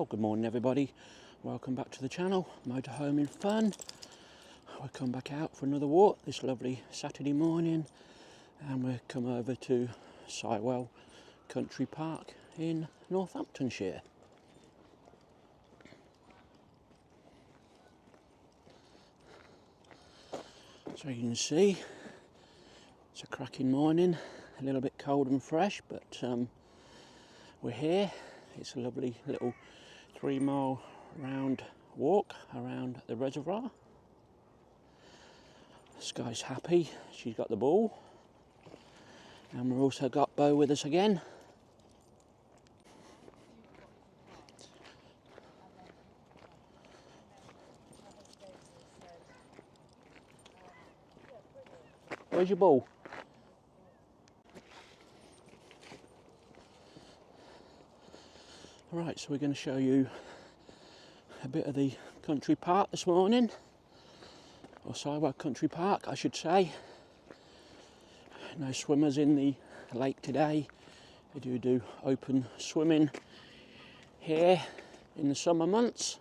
Well, good morning everybody, welcome back to the channel, Motorhoming Fun. We've come back out for another walk this lovely Saturday morning, and we've come over to Sywell Country Park in Northamptonshire. So you can see, it's a cracking morning, a little bit cold and fresh, but we're here. It's a lovely little 3-mile round walk around the reservoir. Sky's happy, she's got the ball, and we've also got Bo with us again. Where's your ball? Right, so we're going to show you a bit of the country park this morning, or Sywell Country Park I should say. No swimmers in the lake today. They do open swimming here in the summer months.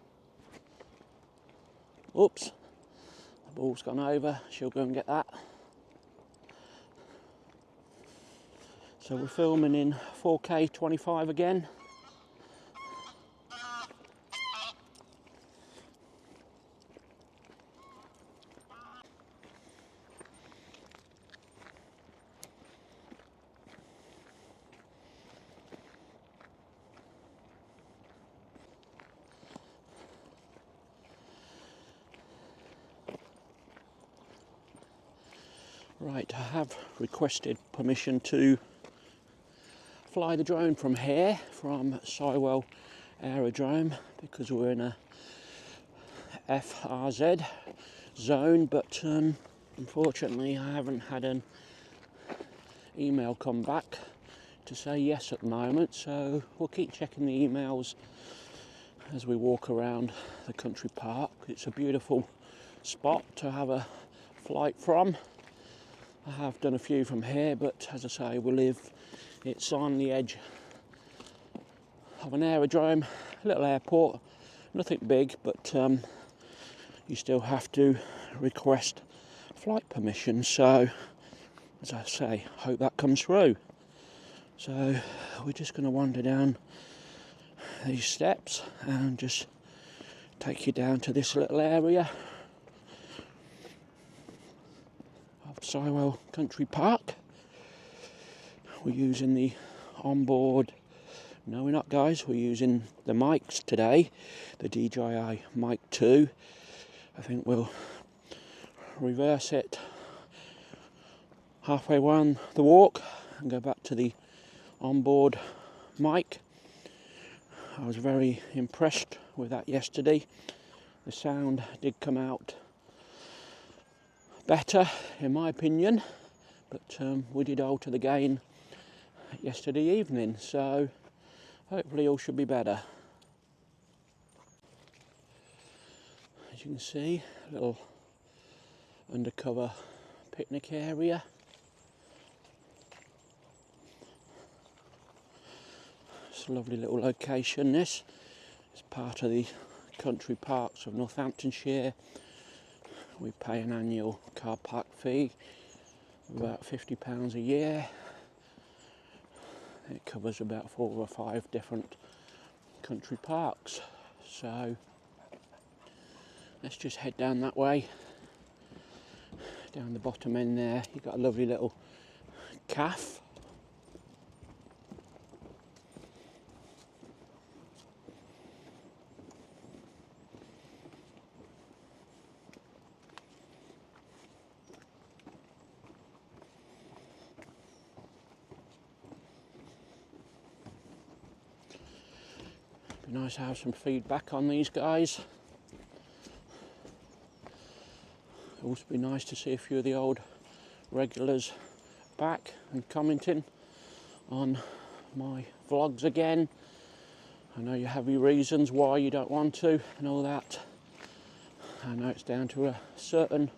Oops, the ball's gone over, she'll go and get that. So we're filming in 4K 25 again. Right, I have requested permission to fly the drone from here, from Sywell Aerodrome, because we're in a FRZ zone, but unfortunately I haven't had an email come back to say yes at the moment, so we'll keep checking the emails as we walk around the country park. It's a beautiful spot to have a flight from. I have done a few from here, but as I say, it's on the edge of an aerodrome, a little airport, nothing big, but you still have to request flight permission. So, as I say, hope that comes through. So we're just going to wander down these steps and just take you down to this little area of Sywell Country Park. We're using the onboard, no we're not guys, we're using the mics today, the DJI Mic 2. I think we'll reverse it halfway around the walk and go back to the onboard mic. I was very impressed with that yesterday. The sound did come out better in my opinion, but we did alter the gain yesterday evening, so hopefully all should be better. As you can see, a little undercover picnic area. It's a lovely little location this. It's part of the country parks of Northamptonshire. We pay an annual car park fee of about £50 a year. It covers about 4 or 5 different country parks. So let's just head down that way. Down the bottom end there, you've got a lovely little cafe. Be nice to have some feedback on these guys. It would be nice to see a few of the old regulars back and commenting on my vlogs again. I know you have your reasons why you don't want to and all that. I know it's down to a certain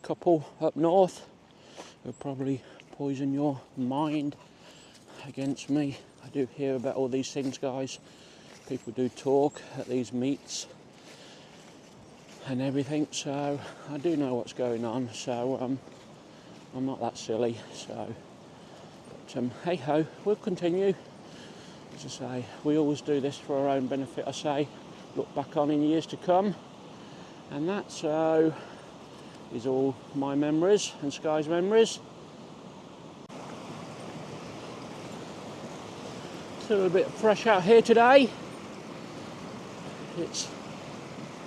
couple up north who'll probably poison your mind against me. I do hear about all these things, guys, People do talk at these meets and everything, so I do know what's going on, so I'm not that silly. So, but hey ho, we'll continue. As I say, we always do this for our own benefit, I say, look back on in years to come, and that so is all my memories and Sky's memories. It's a little bit fresh out here today. It's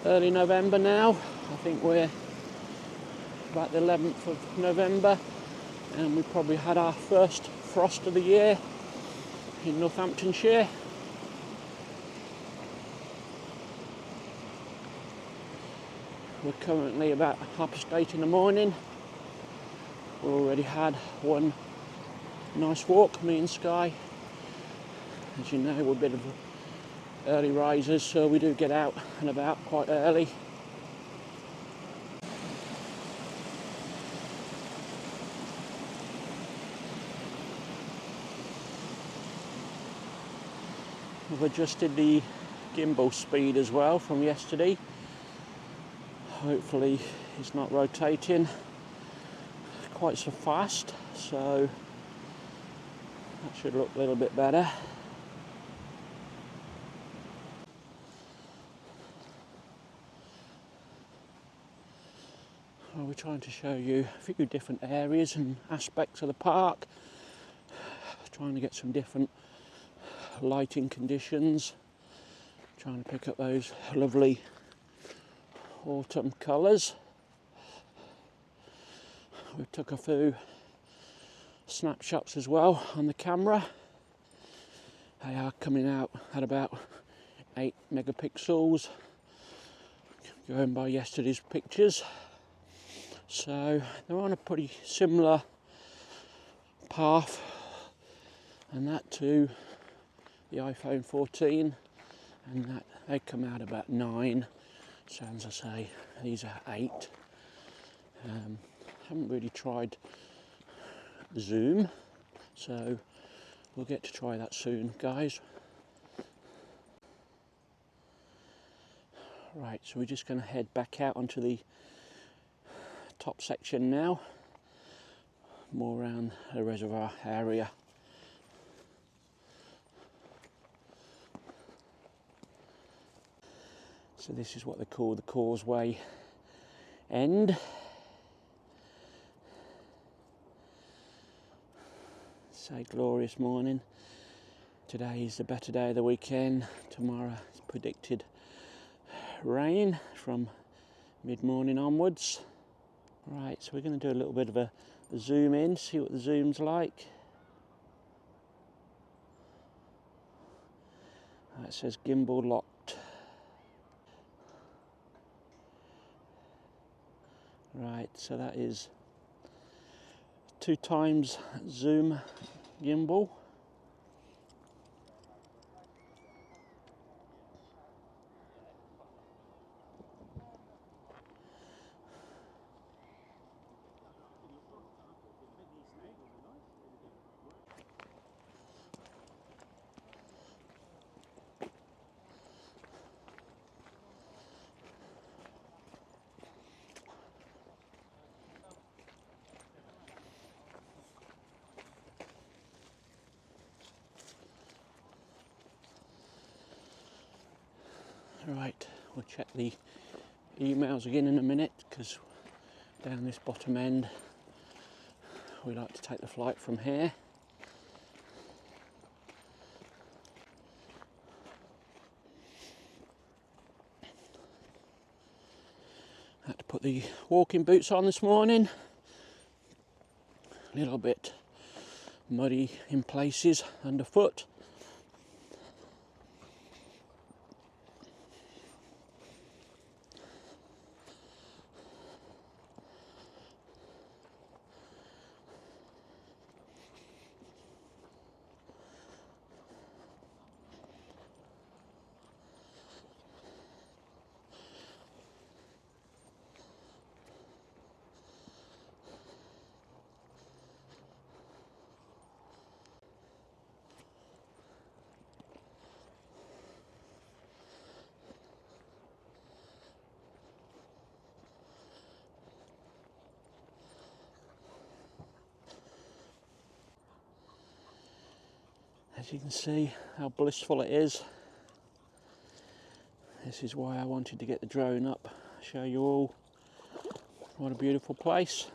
early November now. I think we're about the 11th of November, and we probably had our first frost of the year in Northamptonshire. We're currently about 8:30 in the morning. We already had one nice walk, me and Sky. As you know, we're a bit of early risers, so we do get out and about quite early. We've adjusted the gimbal speed as well from yesterday. Hopefully it's not rotating quite so fast, so that should look a little bit better. We're trying to show you a few different areas and aspects of the park, trying to get some different lighting conditions, trying to pick up those lovely autumn colours. We took a few snapshots as well on the camera. They are coming out at about 8 megapixels, going by yesterday's pictures. So they're on a pretty similar path, and that to the iPhone 14, and that they come out about 9. So as I say, these are 8. Haven't really tried zoom, so we'll get to try that soon, guys. Right, so we're just going to head back out onto the top section now, more around the reservoir area. So this is what they call the causeway end. It's a glorious morning. Today is the better day of the weekend. Tomorrow is predicted rain from mid-morning onwards. Right, so we're going to do a little bit of a zoom in, see what the zoom's like. It says gimbal locked. Right, so that is 2 times zoom gimbal. Right, we'll check the emails again in a minute, because down this bottom end we like to take the flight from here. Had to put the walking boots on this morning. A little bit muddy in places underfoot. As you can see how blissful it is. This is why I wanted to get the drone up, show you all what a beautiful place.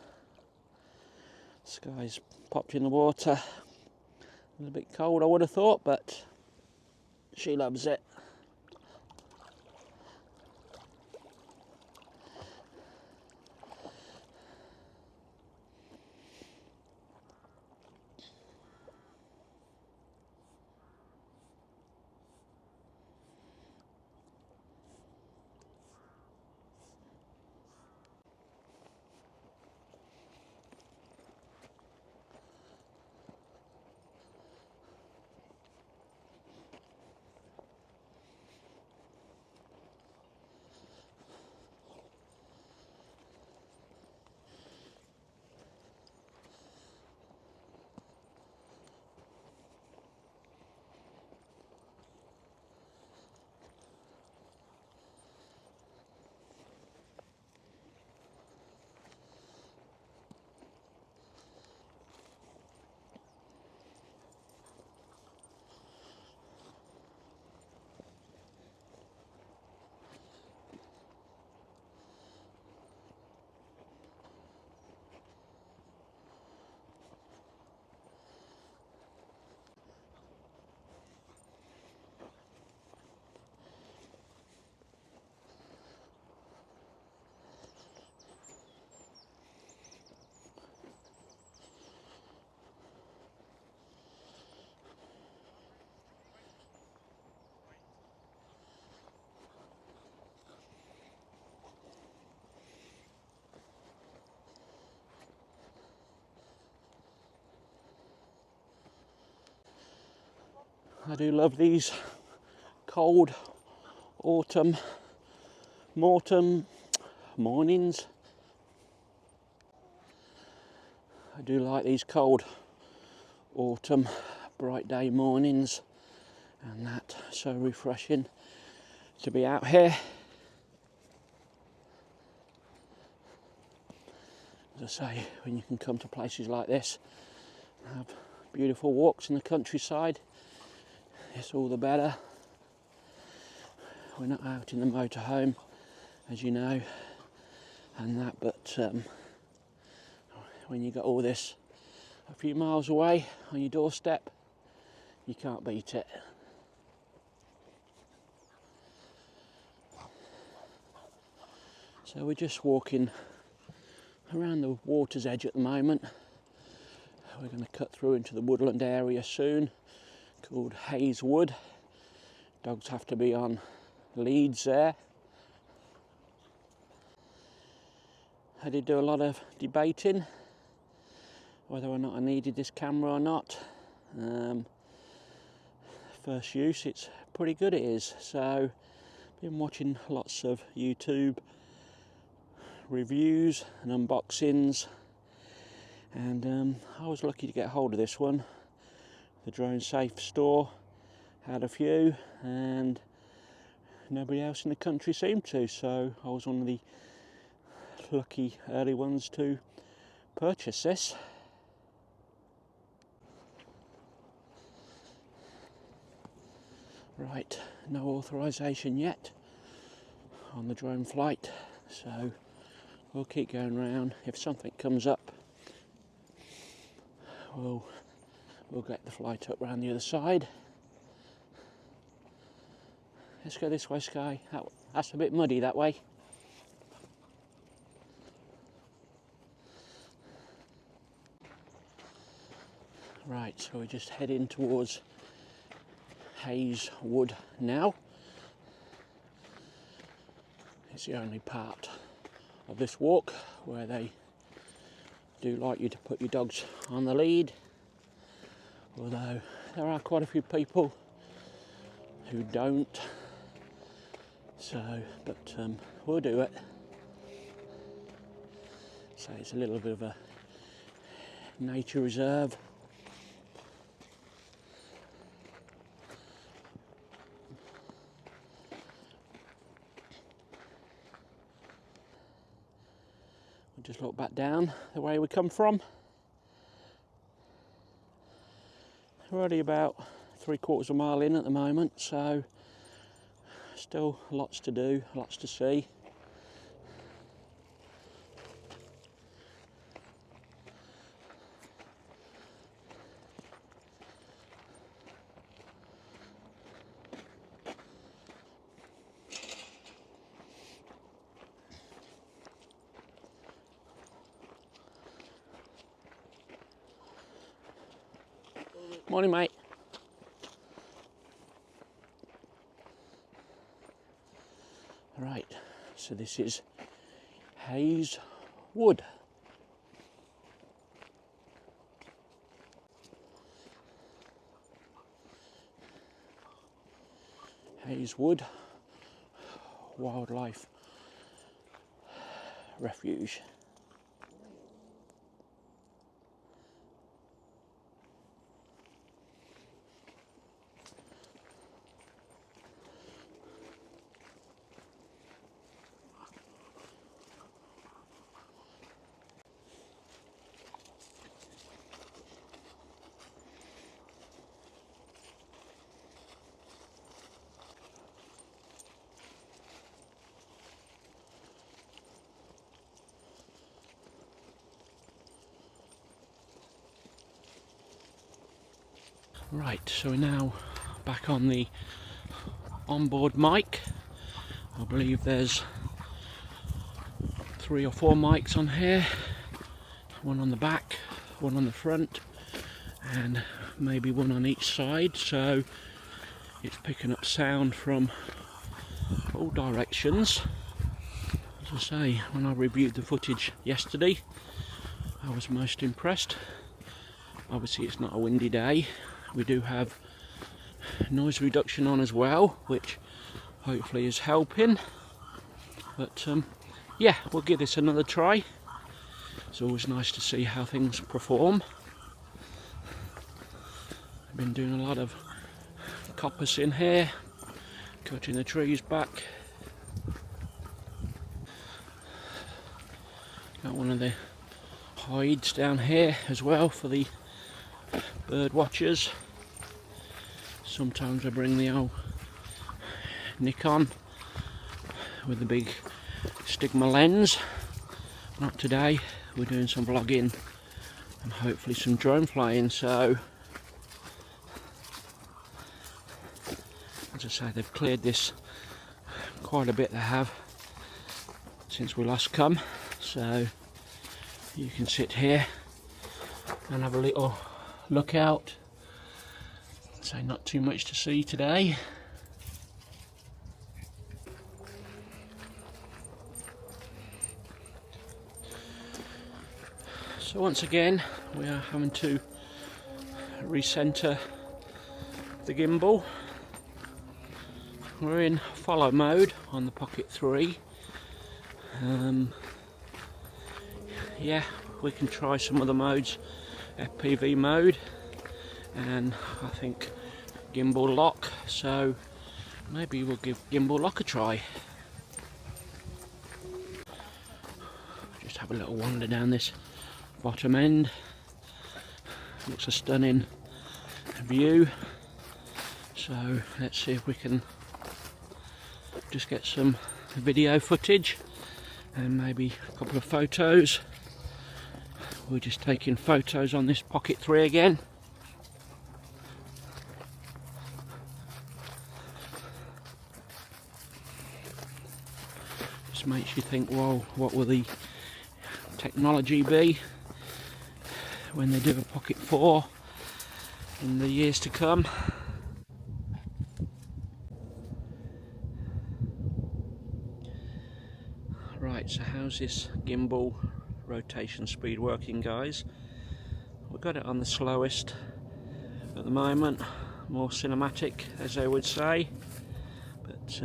Sky's popped in the water, a little bit cold I would have thought, but she loves it. I do love these cold autumn mornings. I do like these cold autumn bright day mornings, and that so refreshing to be out here. As I say, when you can come to places like this and have beautiful walks in the countryside, it's all the better. We're not out in the motorhome, as you know, and that, but when you got all this a few miles away on your doorstep, you can't beat it. So we're just walking around the water's edge at the moment. We're going to cut through into the woodland area soon, called Hayes Wood. Dogs have to be on leads there. I did do a lot of debating whether or not I needed this camera or not. First use, it's pretty good, it is. So been watching lots of YouTube reviews and unboxings, and I was lucky to get hold of this one. The Drone Safe store had a few, and nobody else in the country seemed to, so I was one of the lucky early ones to purchase this. Right, no authorization yet on the drone flight, so we'll keep going round. If something comes up, we'll get the flight up round the other side. Let's go this way, Sky. That's a bit muddy that way. Right, so we're just heading towards Hayes Wood now. It's the only part of this walk where they do like you to put your dogs on the lead, although there are quite a few people who don't. So, but we'll do it. So it's a little bit of a nature reserve. We'll just look back down the way we come from. We're only about 3/4 of a mile in at the moment, so still lots to do, lots to see. Morning, mate. Right, so this is Hayes Wood. Hayes Wood Wildlife Refuge. Right, so we're now back on the onboard mic. I believe there's 3 or 4 mics on here, one on the back, one on the front, and maybe one on each side, so it's picking up sound from all directions. As I say, when I reviewed the footage yesterday, I was most impressed. Obviously it's not a windy day. We do have noise reduction on as well, which hopefully is helping. But yeah, we'll give this another try. It's always nice to see how things perform. I've been doing a lot of coppice in here, cutting the trees back. Got one of the hides down here as well for the bird watchers. Sometimes I bring the old Nikon with the big stigma lens. Not today, we're doing some vlogging and hopefully some drone flying, so as I say, they've cleared this quite a bit, they have, since we last come, so you can sit here and have a little look out. So not too much to see today. So once again we are having to recenter the gimbal. We're in follow mode on the Pocket 3. Yeah, we can try some other modes, FPV mode, and I think gimbal lock, so maybe we'll give gimbal lock a try. Just have a little wander down this bottom end. Looks a stunning view, so let's see if we can just get some video footage and maybe a couple of photos. We're just taking photos on this Pocket 3 again. Just makes you think, well, what will the technology be when they do a Pocket 4 in the years to come. Right, so how's this gimbal rotation speed working, guys? We've got it on the slowest at the moment, more cinematic as they would say, but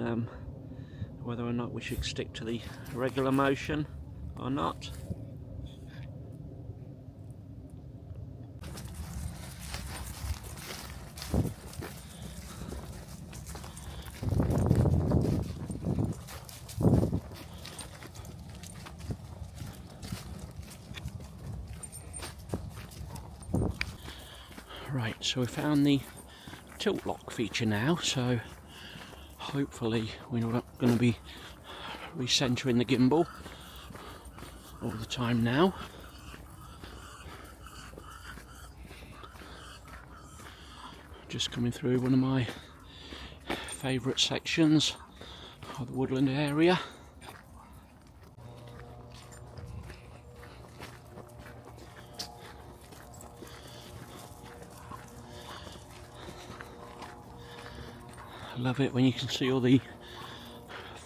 whether or not we should stick to the regular motion or not. Right, so we found the tilt lock feature now, so hopefully we're not going to be recentering the gimbal all the time now. Just coming through one of my favourite sections of the woodland area. I love it when you can see all the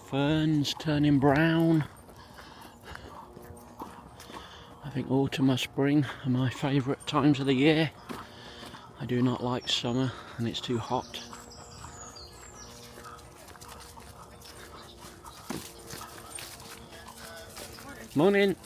ferns turning brown. I think autumn or spring are my favourite times of the year. I do not like summer and it's too hot. Morning.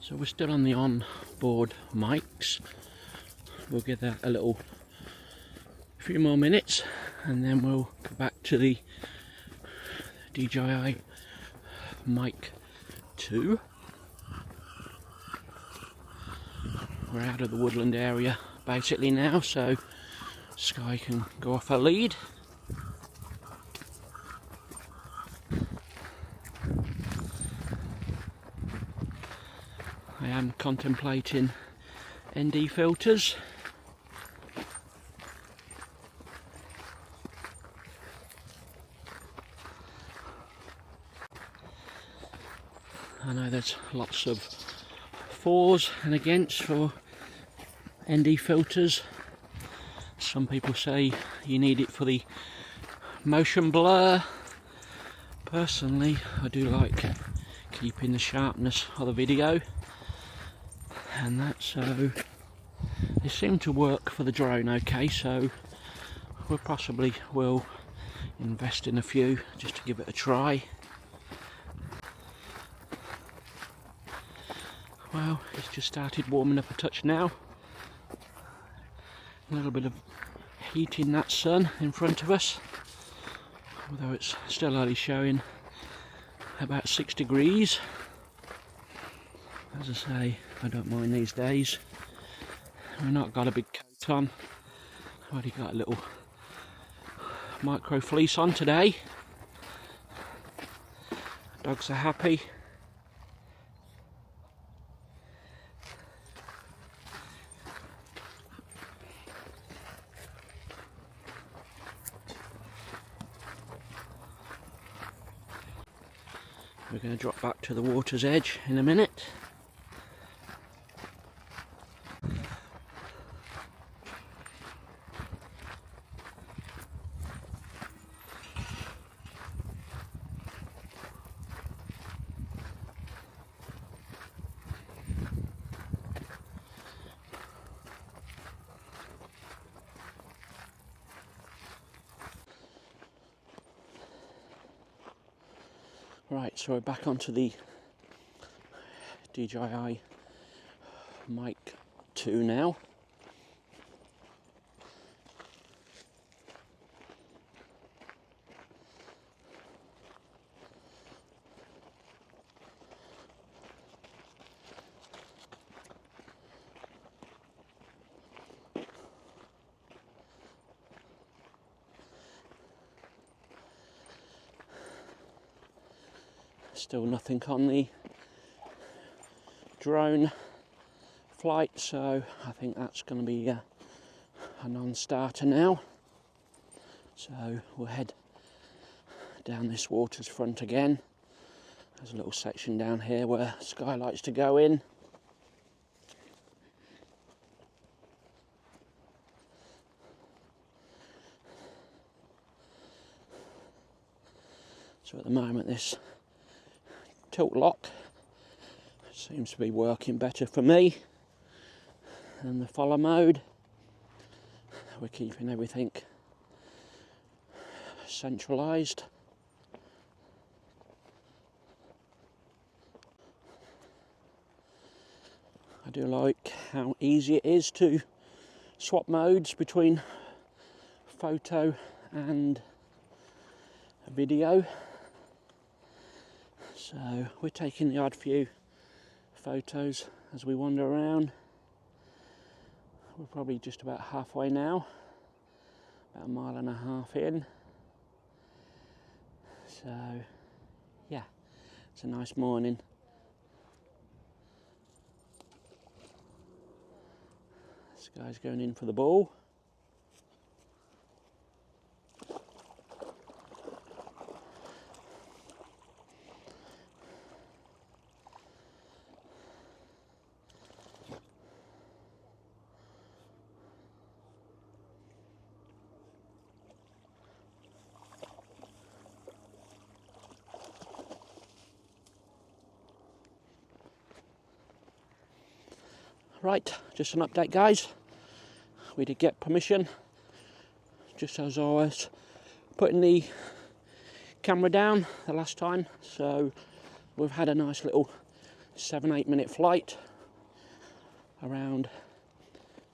So we're still on the on-board mics. We'll give that a few more minutes and then we'll go back to the DJI Mic 2. We're out of the woodland area basically now, so Sky can go off her lead. I am contemplating ND filters. I know there's lots of fors and against for ND filters. Some people say you need it for the motion blur. Personally, I do like keeping the sharpness of the video. And that, so they seem to work for the drone okay, so we possibly will invest in a few just to give it a try. Well, it's just started warming up a touch now. A little bit of heat in that sun in front of us, although it's still only showing about 6 degrees. As I say, I don't mind these days. We've not got a big coat on. I've already got a little micro fleece on today. Dogs are happy. We're going to drop back to the water's edge in a minute. Right, so we're back onto the DJI Mic 2 now. Still nothing on the drone flight, so I think that's going to be a non-starter now. So we'll head down this water's front again. There's a little section down here where Sky likes to go in. So at the moment this tilt lock seems to be working better for me than the follow mode. We're keeping everything centralised. I do like how easy it is to swap modes between photo and video. So we're taking the odd few photos as we wander around. We're probably just about halfway now, about 1.5 miles in. So yeah, it's a nice morning. This guy's going in for the ball. Right, just an update, guys. We did get permission just as I was putting the camera down the last time, so we've had a nice little 7-8 minute flight around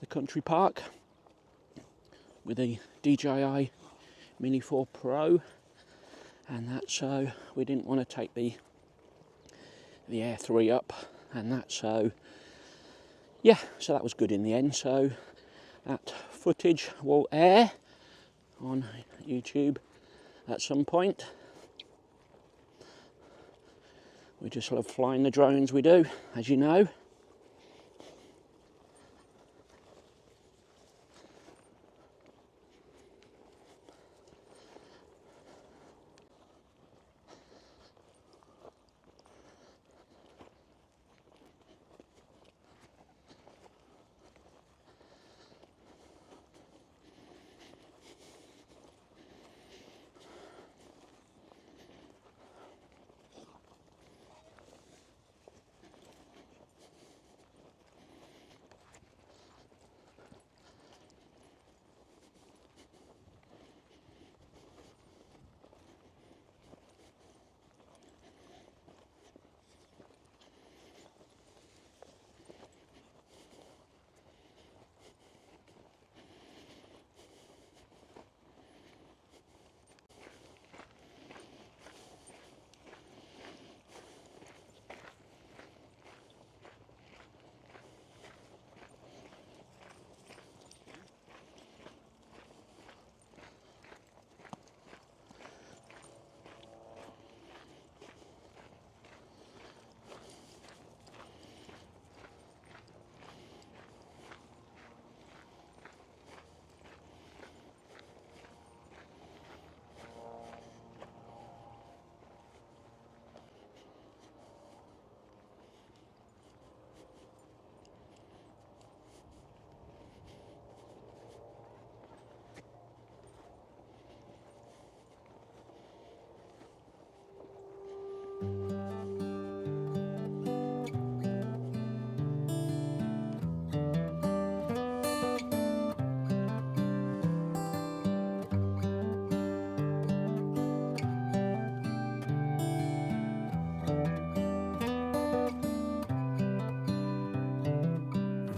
the country park with the DJI Mini 4 Pro, and that, so we didn't want to take the Air 3 up and that, so yeah, so that was good in the end. So that footage will air on YouTube at some point. We just love flying the drones, we do, as you know.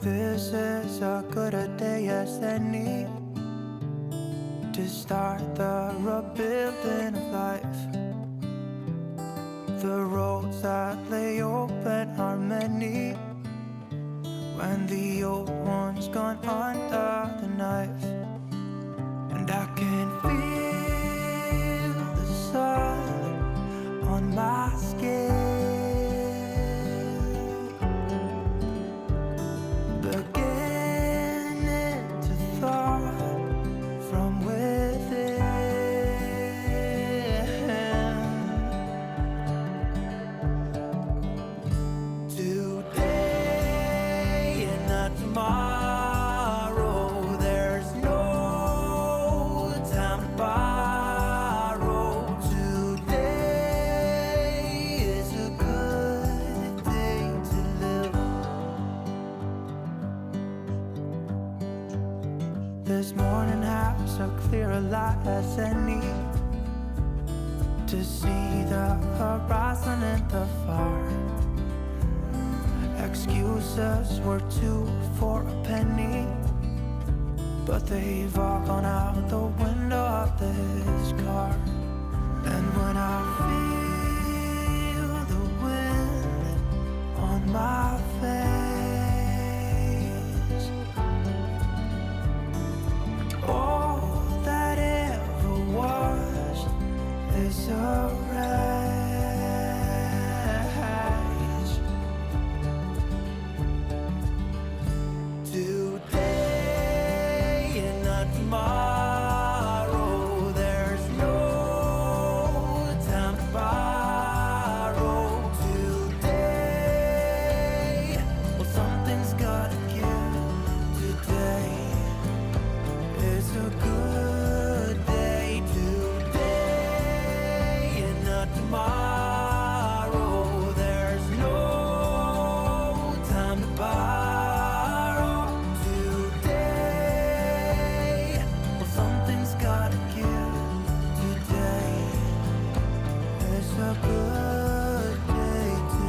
This is as good a day as any to start the rebuilding of life. The roads that lay open are many when the old one's gone under the knife. And I can feel the sun on my skin, this morning has a clearer light as any. to see the horizon in the far. Excuses were 2 for a penny, but they've all gone out the window of this car. And when I feel the wind on my face, all that ever was is a race. Today and not tomorrow, there's no time to borrow. Today, well, something's gotta give. Today is a good day. Today and not tomorrow, there's no time to borrow. Today, well, something's gotta give. Today is a good day to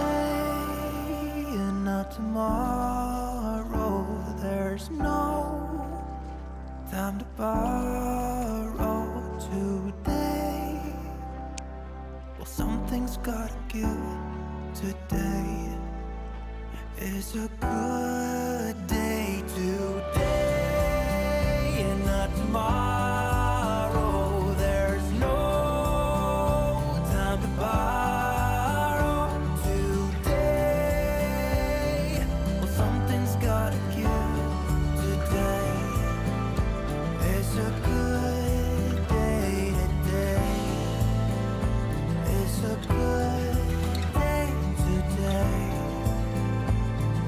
today and not tomorrow, there's no time to borrow. Today, well, something's gotta give. Today is a good day. Today and not tomorrow, there's no time to borrow. Today, well, something's gotta give. Today is a good day. Today is a good day. Today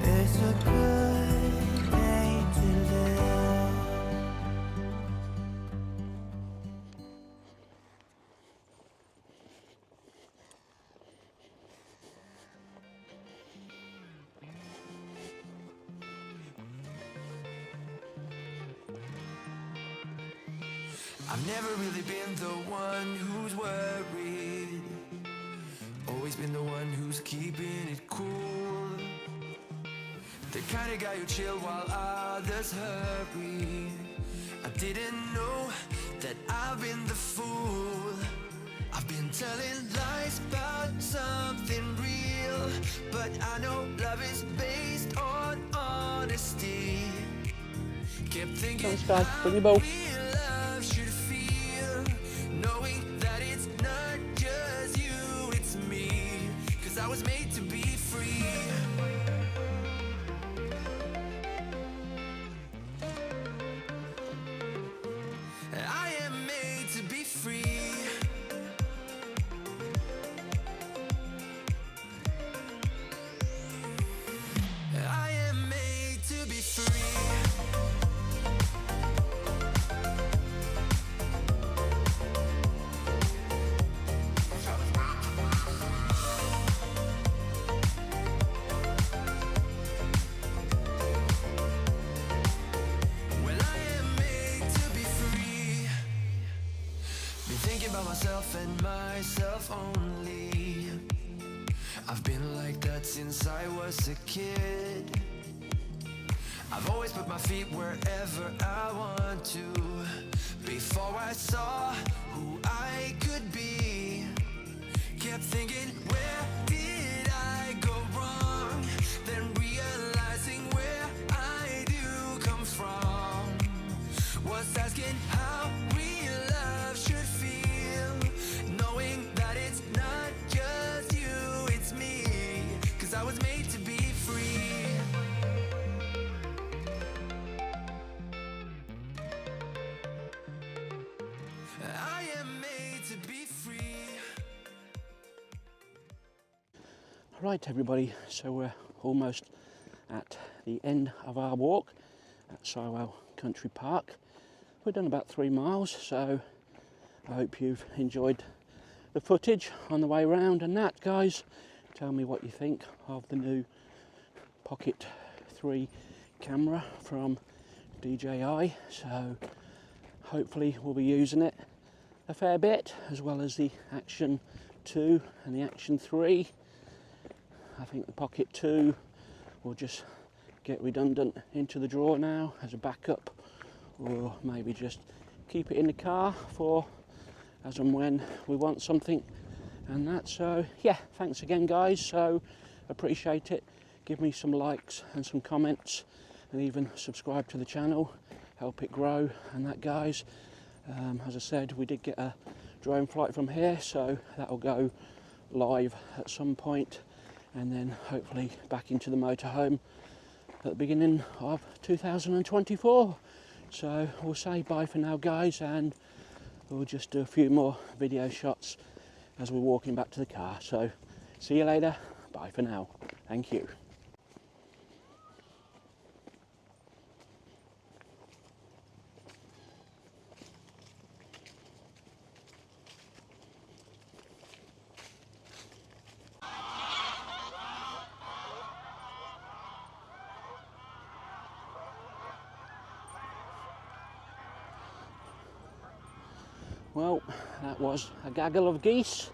is a good day to live. I've never really been the one who's worried, always been the one who's keeping it cool. The kind of guy who chill while others hurry. I didn't know that I've been the fool. I've been telling lies about something real, but I know love is based on honesty. Kept thinking Thanks, guys. Bring your ball. real love should feel, knowing that it's not just you, it's me. 'Cause I was made to be free. I am made to be free. I am made to be free. Well, I am made to be free. Been thinking about myself and myself only. I've been like that since I was a kid. I've always put my feet wherever I want to. Before I saw who I could be, kept thinking, where did I go wrong? Then realizing where I do come from, was asking how real love should feel, knowing that it's not just you, it's me. 'Cause I was made Right everybody, so we're almost at the end of our walk at Sywell Country Park. We've done about 3 miles, so I hope you've enjoyed the footage on the way round and that, guys. Tell me what you think of the new Pocket 3 camera from DJI. So hopefully we'll be using it a fair bit, as well as the Action 2 and the Action 3. I think the Pocket 2 will just get redundant into the drawer now as a backup, or maybe just keep it in the car for as and when we want something and that. So yeah, thanks again guys, so appreciate it. Give me some likes and some comments, and even subscribe to the channel, help it grow and that, guys. As I said, we did get a drone flight from here, so that'll go live at some point, and then hopefully back into the motorhome at the beginning of 2024. So we'll say bye for now guys, and we'll just do a few more video shots as we're walking back to the car. So see you later, bye for now, thank you. Well, that was a gaggle of geese